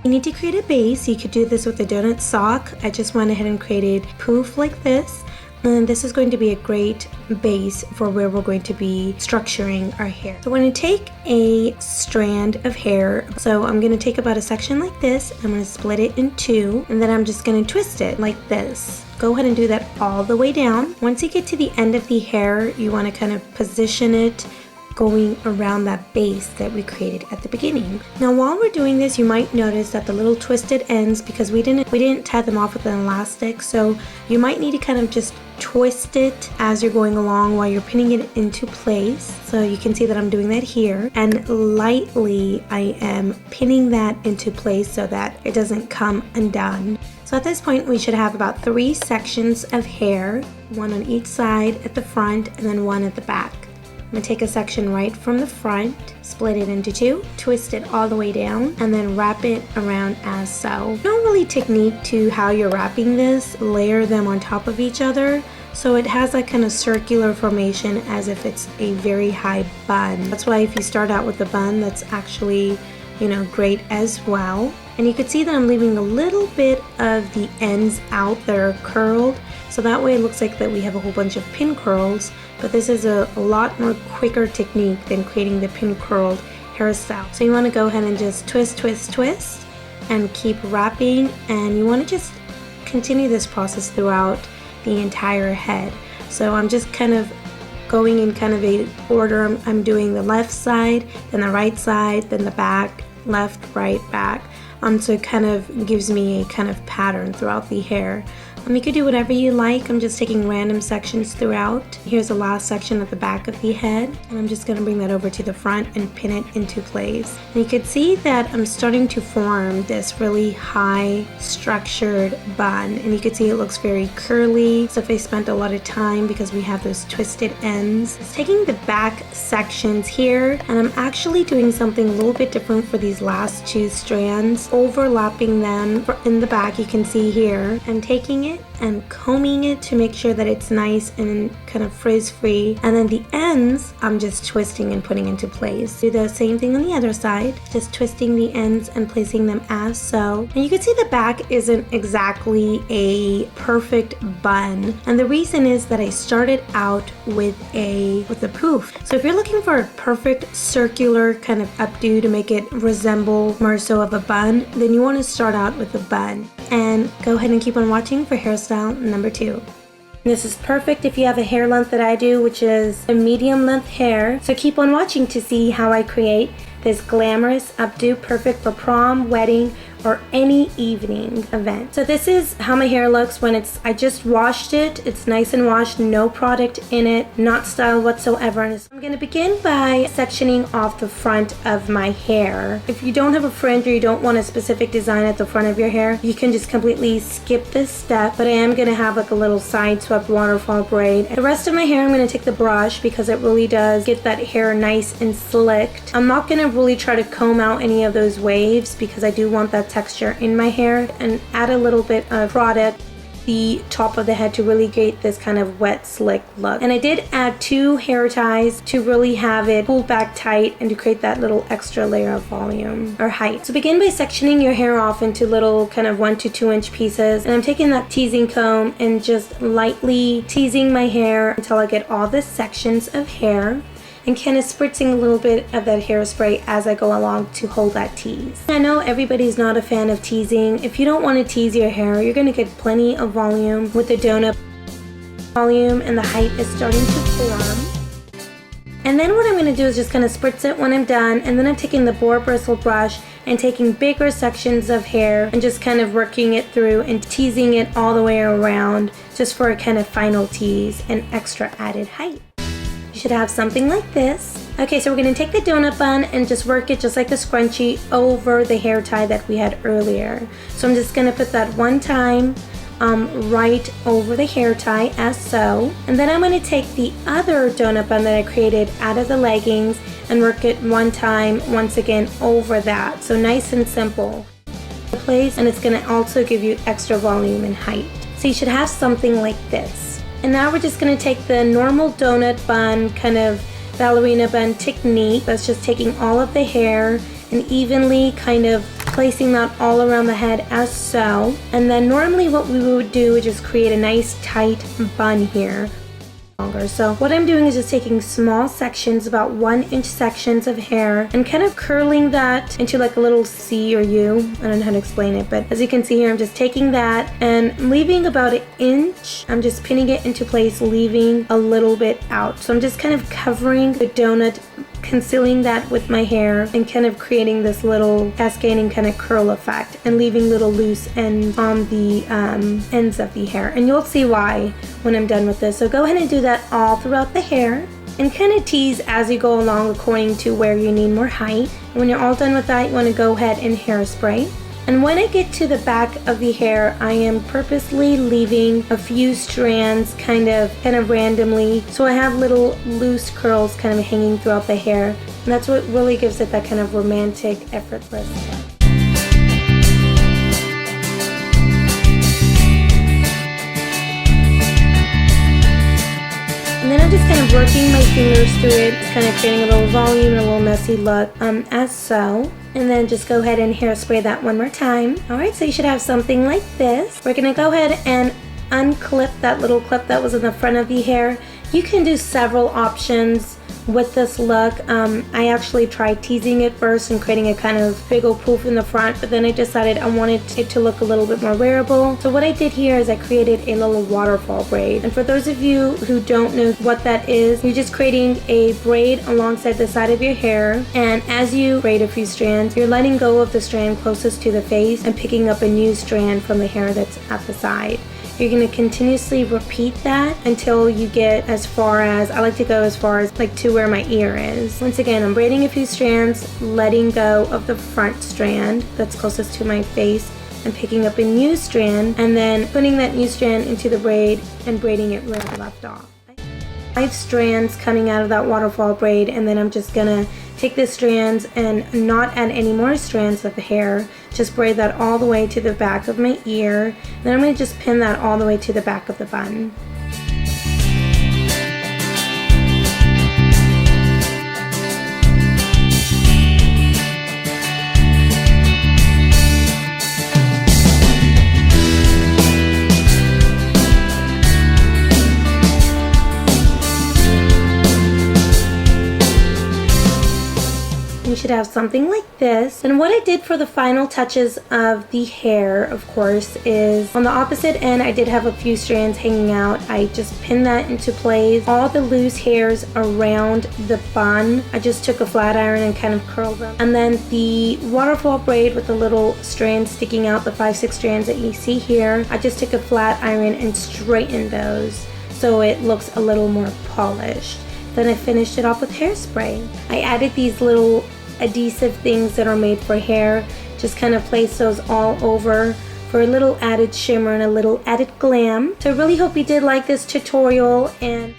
You need to create a base. You could do this with a donut sock. I just went ahead and created poof like this. And this is going to be a great base for where we're going to be structuring our hair. So we're going to take a strand of hair. So I'm going to take about a section like this. I'm going to split it in two, and then I'm just going to twist it like this. Go ahead and do that all the way down. Once you get to the end of the hair, you want to kind of position it going around that base that we created at the beginning. Now while we're doing this, you might notice that the little twisted ends, because we didn't tie them off with an elastic, so you might need to kind of just twist it as you're going along while you're pinning it into place. So you can see that I'm doing that here, and lightly I am pinning that into place so that it doesn't come undone. So at this point we should have about 3 sections of hair, one on each side at the front and then one at the back. I'm going to take a section right from the front, split it into 2, twist it all the way down, and then wrap it around as so. No really technique to how you're wrapping this. Layer them on top of each other so it has that kind of circular formation as if it's a very high bun. That's why if you start out with a bun, that's actually, you know, great as well. And you can see that I'm leaving a little bit of the ends out that are curled, so that way it looks like that we have a whole bunch of pin curls. But this is a lot more quicker technique than creating the pin curled hairstyle. So you want to go ahead and just twist, twist, twist, and keep wrapping, and you want to just continue this process throughout the entire head. So I'm just kind of going in kind of a order. I'm doing the left side, then the right side, then the back, left, right, back. So it kind of gives me a kind of pattern throughout the hair. You could do whatever you like. I'm just taking random sections throughout. Here's the last section at the back of the head, and I'm just going to bring that over to the front and pin it into place. And you can see that I'm starting to form this really high structured bun, and you can see it looks very curly. So if I spent a lot of time because we have those twisted ends. It's taking the back sections here, and I'm actually doing something a little bit different for these last 2 strands, overlapping them in the back. You can see here, and taking it and combing it to make sure that it's nice and kind of frizz free, and then the ends I'm just twisting and putting into place. Do the same thing on the other side, just twisting the ends and placing them as so. And you can see the back isn't exactly a perfect bun, and the reason is that I started out with a poof. So if you're looking for a perfect circular kind of updo to make it resemble more so of a bun, then you want to start out with a bun. And go ahead and keep on watching for hairstyle number 2. This is perfect if you have a hair length that I do, which is a medium length hair. So keep on watching to see how I create this glamorous updo, perfect for prom, wedding, or any evening event. So this is how my hair looks when I just washed it. It's nice and washed, no product in it, not styled whatsoever. So I'm gonna begin by sectioning off the front of my hair. If you don't have a fringe or you don't want a specific design at the front of your hair, you can just completely skip this step, but I am gonna have like a little side swept waterfall braid. The rest of my hair, I'm gonna take the brush because it really does get that hair nice and slicked. I'm not gonna really try to comb out any of those waves because I do want that texture in my hair, and add a little bit of product the top of the head to really get this kind of wet slick look. And I did add 2 hair ties to really have it pulled back tight and to create that little extra layer of volume or height. So begin by sectioning your hair off into little kind of 1 to 2 inch pieces, and I'm taking that teasing comb and just lightly teasing my hair until I get all the sections of hair, and kind of spritzing a little bit of that hairspray as I go along to hold that tease. I know everybody's not a fan of teasing. If you don't want to tease your hair, you're going to get plenty of volume with the donut volume, and the height is starting to form. And then what I'm going to do is just kind of spritz it when I'm done, and then I'm taking the boar bristle brush and taking bigger sections of hair and just kind of working it through and teasing it all the way around just for a kind of final tease and extra added height. You should have something like this. Okay, so we're going to take the donut bun and just work it just like the scrunchie over the hair tie that we had earlier. So I'm just going to put that one time right over the hair tie as so. And then I'm going to take the other donut bun that I created out of the leggings and work it one time once again over that. So nice and simple. Place, and it's going to also give you extra volume and height. So you should have something like this. And now we're just going to take the normal donut bun, kind of ballerina bun technique. That's just taking all of the hair and evenly kind of placing that all around the head as so. And then normally what we would do is just create a nice tight bun here. So what I'm doing is just taking small sections, about 1-inch sections of hair, and kind of curling that into like a little C or U. I don't know how to explain it, but as you can see here, I'm just taking that and leaving about 1 inch. I'm just pinning it into place, leaving a little bit out. So I'm just kind of covering the donut, concealing that with my hair, and kind of creating this little cascading kind of curl effect, and leaving little loose ends on the ends of the hair. And you'll see why when I'm done with this. So go ahead and do that all throughout the hair, and kind of tease as you go along according to where you need more height. And when you're all done with that, you want to go ahead and hairspray. And when I get to the back of the hair, I am purposely leaving a few strands kind of randomly, so I have little loose curls kind of hanging throughout the hair, and that's what really gives it that kind of romantic, effortless look. And then I'm just kind of working my fingers through it, kind of creating a little volume and a little messy look, as so. And then just go ahead and hairspray that one more time. Alright, so you should have something like this. We're going to go ahead and unclip that little clip that was in the front of the hair. You can do several options with this look. I actually tried teasing it first and creating a kind of big old poof in the front, but then I decided I wanted it to look a little bit more wearable. So what I did here is I created a little waterfall braid. And for those of you who don't know what that is, you're just creating a braid alongside the side of your hair, and as you braid a few strands, you're letting go of the strand closest to the face and picking up a new strand from the hair that's at the side. You're going to continuously repeat that until you get as far as, I like to go as far as like to where my ear is. Once again, I'm braiding a few strands, letting go of the front strand that's closest to my face, and picking up a new strand, and then putting that new strand into the braid and braiding it where I left off. 5 strands coming out of that waterfall braid, and then I'm just gonna take the strands and not add any more strands of the hair, just braid that all the way to the back of my ear. Then I'm going to just pin that all the way to the back of the bun. You should have something like this. And what I did for the final touches of the hair, of course, is on the opposite end I did have a few strands hanging out. I just pinned that into place. All the loose hairs around the bun, I just took a flat iron and kind of curled them. And then the waterfall braid with the little strands sticking out, the 5-6 strands that you see here, I just took a flat iron and straightened those so it looks a little more polished. Then I finished it off with hairspray. I added these little adhesive things that are made for hair, just kind of place those all over for a little added shimmer and a little added glam. So I really hope you did like this tutorial, and